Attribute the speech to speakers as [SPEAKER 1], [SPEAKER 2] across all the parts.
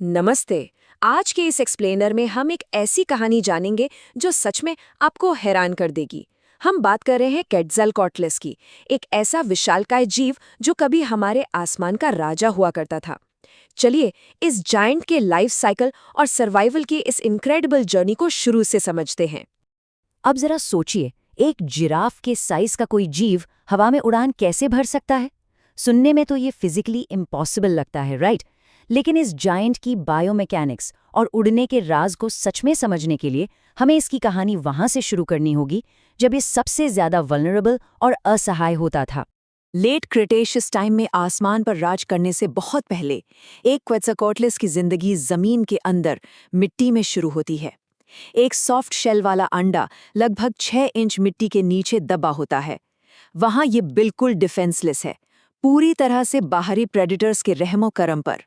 [SPEAKER 1] नमस्ते। आज के इस एक्सप्लेनर में हम एक ऐसी कहानी जानेंगे जो सच में आपको हैरान कर देगी। हम बात कर रहे हैं क्वेट्ज़लकॉट्लिस की, एक ऐसा विशालकाय जीव जो कभी हमारे आसमान का राजा हुआ करता था। चलिए इस जायंट के लाइफ साइकिल और सर्वाइवल की इस इनक्रेडिबल जर्नी को शुरू से समझते हैं।
[SPEAKER 2] अब जरा सोचिए, एक जिराफ के साइज का कोई जीव हवा में उड़ान कैसे भर सकता है? सुनने में तो ये फिजिकली इम्पॉसिबल लगता है, राइट? लेकिन इस जायंट की बायोमैकेनिक्स और उड़ने के राज को सच में समझने के लिए हमें इसकी कहानी वहां से शुरू करनी होगी जब ये सबसे ज्यादा वल्नरेबल और असहाय होता था।
[SPEAKER 1] लेट क्रिटेशियस टाइम में आसमान पर राज करने से बहुत पहले एक क्वेट्ज़लकॉट्लिस की जिंदगी जमीन के अंदर मिट्टी में शुरू होती है। एक सॉफ्ट शेल वाला अंडा लगभग 6 इंच मिट्टी के नीचे दबा होता है। वहां ये बिल्कुल डिफेंसलेस है, पूरी तरह से बाहरी प्रेडिटर्स के रहमो करम पर।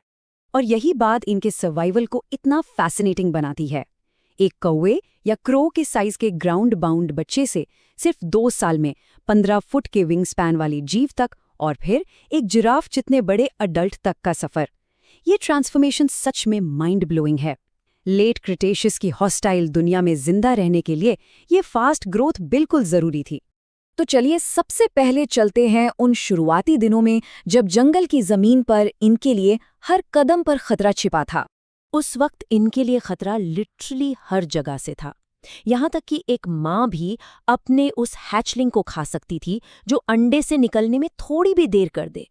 [SPEAKER 2] और यही बात इनके सर्वाइवल को इतना फैसिनेटिंग बनाती है। एक कौवे या क्रो के साइज के ग्राउंड बाउंड बच्चे से सिर्फ 2 साल में 15 फुट के विंग स्पैन वाली जीव तक, और फिर एक जिराफ जितने बड़े अडल्ट तक का सफर। ये ट्रांसफॉर्मेशन सच में माइंड ब्लोइंग है। लेट क्रिटेशियस की हॉस्टाइल दुनिया में जिंदा रहने के लिए ये फास्ट ग्रोथ बिल्कुल जरूरी थी। तो चलिए सबसे पहले चलते हैं उन शुरुआती दिनों में जब जंगल की जमीन पर इनके लिए हर कदम पर खतरा छिपा था। उस वक्त इनके लिए खतरा लिटरली हर जगह से था। यहाँ तक कि एक माँ भी अपने उस हैचलिंग को खा सकती थी जो अंडे से निकलने में थोड़ी भी देर कर दे।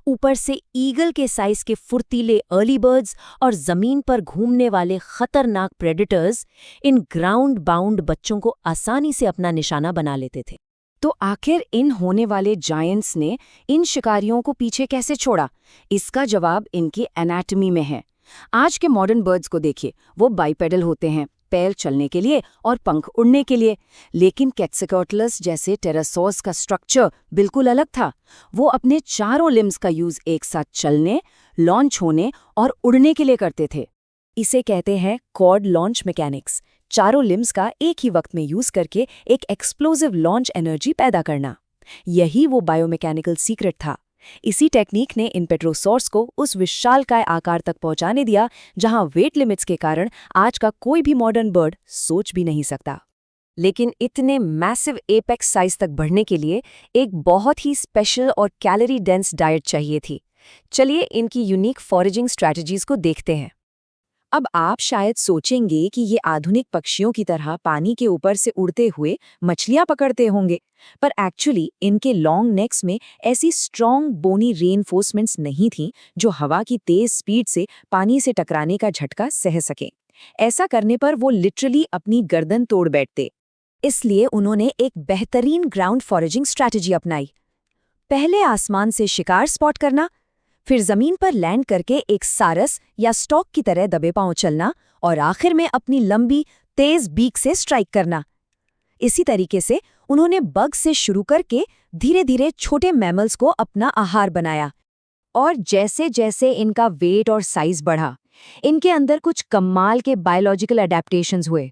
[SPEAKER 2] ऊपर से ईगल के साइज के फुर्तीले अर्ली बर्ड्स और जमीन पर घूमने वाले खतरनाक प्रेडेटर्स इन ग्राउंड बाउंड बच्चों को आसानी से अपना निशाना बना लेते थे। तो आखिर इन होने वाले जायंट्स ने इन शिकारियों को पीछे कैसे छोड़ा? इसका जवाब इनकी एनाटॉमी में है। आज के मॉडर्न बर्ड्स को देखिए, वो बाइपेडल होते हैं, पैर चलने के लिए और पंख उड़ने के लिए। लेकिन क्वेट्ज़लकॉट्लिस जैसे टेरासॉर्स का स्ट्रक्चर बिल्कुल अलग था। वो अपने चारों लिम्स का यूज एक साथ चलने, लॉन्च होने और उड़ने के लिए करते थे। इसे कहते हैं कॉर्ड लॉन्च मैकेनिक्स। चारों लिम्स का एक ही वक्त में यूज करके एक एक्सप्लोसिव लॉन्च एनर्जी पैदा करना। यही वो बायोमैकेनिकल सीक्रेट था। इसी टेक्निक ने इन पेट्रोसॉर्स को उस विशालकाय आकार तक पहुंचाने दिया जहां वेट लिमिट्स के कारण आज का कोई भी मॉडर्न बर्ड सोच भी नहीं सकता। लेकिन इतने मैसिव एपेक्स साइज तक बढ़ने के लिए एक बहुत ही स्पेशल और कैलोरी डेंस डाइट चाहिए थी। चलिए इनकी यूनिक फॉरेजिंग स्ट्रैटेजीज को देखते हैं। अब आप शायद सोचेंगे कि ये आधुनिक पक्षियों की तरह पानी के ऊपर से उड़ते हुए मछलियां पकड़ते होंगे, पर एक्चुअली इनके लॉन्ग नेक्स में ऐसी स्ट्रॉन्ग बोनी रेनफोर्समेंट्स नहीं थीं जो हवा की तेज स्पीड से पानी से टकराने का झटका सह सकें। ऐसा करने पर वो लिटरली अपनी गर्दन तोड़ बैठते। इसलिए उन्होंने एक बेहतरीन ग्राउंड फॉरेजिंग स्ट्रैटेजी अपनाई। पहले आसमान से शिकार स्पॉट करना, फिर जमीन पर लैंड करके एक सारस या स्टॉक की तरह दबे पांव चलना, और आखिर में अपनी लंबी तेज बीक से स्ट्राइक करना। इसी तरीके से उन्होंने बग से शुरू करके धीरे धीरे छोटे मैमल्स को अपना आहार बनाया। और जैसे जैसे इनका वेट और साइज बढ़ा, इनके अंदर कुछ कमाल के बायोलॉजिकल अडेप्टेशंस हुए।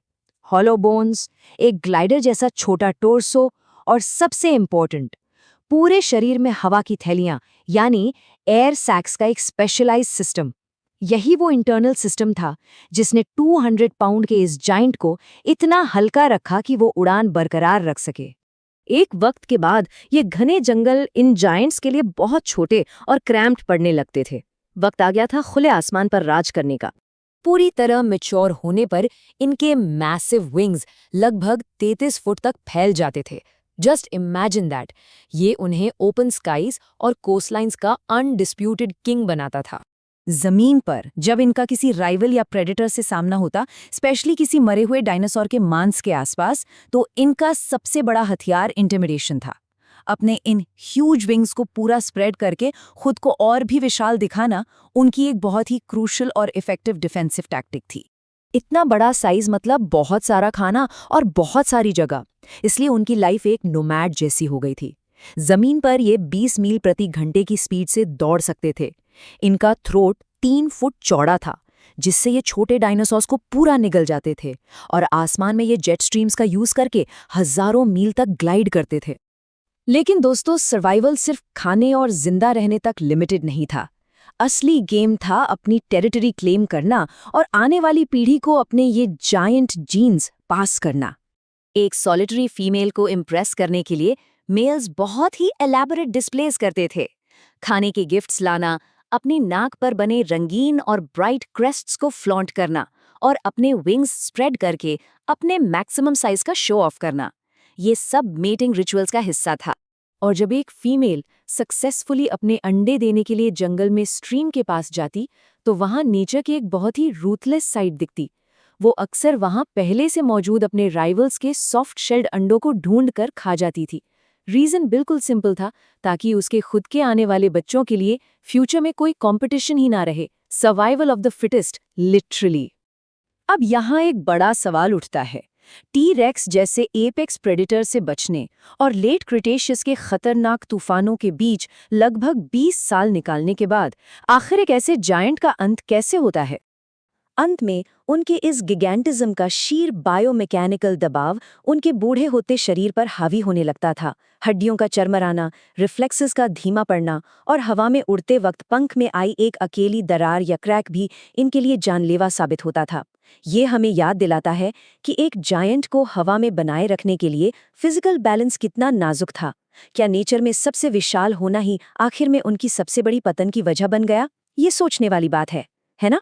[SPEAKER 2] हॉलो बोन्स, एक ग्लाइडर जैसा छोटा टोर्सो, और सबसे इम्पोर्टेंट, पूरे शरीर में हवा की थैलियां यानी एयर सैक्स का एक स्पेशलाइज्ड सिस्टम। यही वो इंटरनल सिस्टम था जिसने 200 पाउंड के इस जाइंट को इतना हल्का रखा कि वो उड़ान बरकरार रख सके। एक वक्त के बाद ये घने जंगल इन जाइंट्स के लिए बहुत छोटे और क्रैम्प्ड पड़ने लगते थे। वक्त आ गया था खुले आसमान पर राज करने का। पूरी तरह मैच्योर होने पर इनके मैसिव विंग्स लगभग 33 फुट तक फैल जाते थे। Just imagine that. ये उन्हें ओपन स्काईज और कोस्टलाइंस का अनडिस्प्यूटेड किंग बनाता था। जमीन पर जब इनका किसी राइवल या प्रेडेटर से सामना होता, स्पेशली किसी मरे हुए डायनासोर के मांस के आसपास, तो इनका सबसे बड़ा हथियार इंटिमिडेशन था। अपने इन ह्यूज विंग्स को पूरा स्प्रेड करके खुद को और भी विशाल दिखाना उनकी एक बहुत ही क्रूशल और इफेक्टिव डिफेंसिव टैक्टिक थी। इतना बड़ा साइज मतलब बहुत सारा खाना और बहुत सारी जगह, इसलिए उनकी लाइफ एक नोमैड जैसी हो गई थी। जमीन पर ये 20 मील प्रति घंटे की स्पीड से दौड़ सकते थे। इनका थ्रोट 3 फुट चौड़ा था, जिससे ये छोटे डायनासोर्स को पूरा निगल जाते थे, और आसमान में ये जेट स्ट्रीम्स का यूज करके हजारों मील तक ग्लाइड करते थे। लेकिन दोस्तों, सर्वाइवल सिर्फ खाने और जिंदा रहने तक लिमिटेड नहीं था।
[SPEAKER 1] असली गेम था अपनी टेरिटरी क्लेम करना और आने वाली पीढ़ी को अपने ये जायंट जीन्स पास करना।
[SPEAKER 2] एक सॉलिटरी फीमेल को इम्प्रेस करने के लिए मेल्स बहुत ही एलैबोरेट डिस्प्लेस करते थे। खाने के गिफ्ट्स लाना, अपनी नाक पर बने रंगीन और ब्राइट क्रेस्ट्स को फ्लॉन्ट करना और अपने विंग्स स्प्रेड करके अपने मैक्सिमम साइज का शो ऑफ करना, ये सब मेटिंग रिचुअल्स का हिस्सा था।
[SPEAKER 1] और जब एक फीमेल सक्सेसफुली अपने अंडे देने के लिए जंगल में स्ट्रीम के पास जाती तो वहां नेचर की एक बहुत ही रूथलेस साइड दिखती। वो अक्सर वहां पहले से मौजूद अपने राइवल्स के सॉफ्ट शेल्ड अंडों को ढूंढ कर खा जाती थी। रीजन बिल्कुल सिंपल था, ताकि उसके खुद के आने वाले बच्चों के लिए फ्यूचर में कोई कंपटीशन ही ना रहे। Survival of the fittest, literally. अब यहाँ एक बड़ा सवाल उठता है, टी रेक्स जैसे एपेक्स प्रेडेटर से बचने और लेट क्रिटेशियस के खतरनाक तूफानों के बीच लगभग 20 साल निकालने के बाद आखिर एक ऐसे जायंट का अंत कैसे होता है? अंत में उनके इस गिगैंटिज्म का शीर बायोमैकेनिकल दबाव उनके बूढ़े होते शरीर पर हावी होने लगता था। हड्डियों का चरमराना, रिफ्लेक्सेस का धीमा पड़ना और हवा में उड़ते वक्त पंख में आई एक अकेली दरार या क्रैक भी इनके लिए जानलेवा साबित होता था। ये हमें याद दिलाता है कि एक जायंट को हवा में बनाए रखने के लिए फिजिकल बैलेंस कितना नाजुक था। क्या नेचर में सबसे विशाल होना ही आखिर में उनकी सबसे बड़ी पतन की वजह बन गया? ये सोचने वाली बात है ना?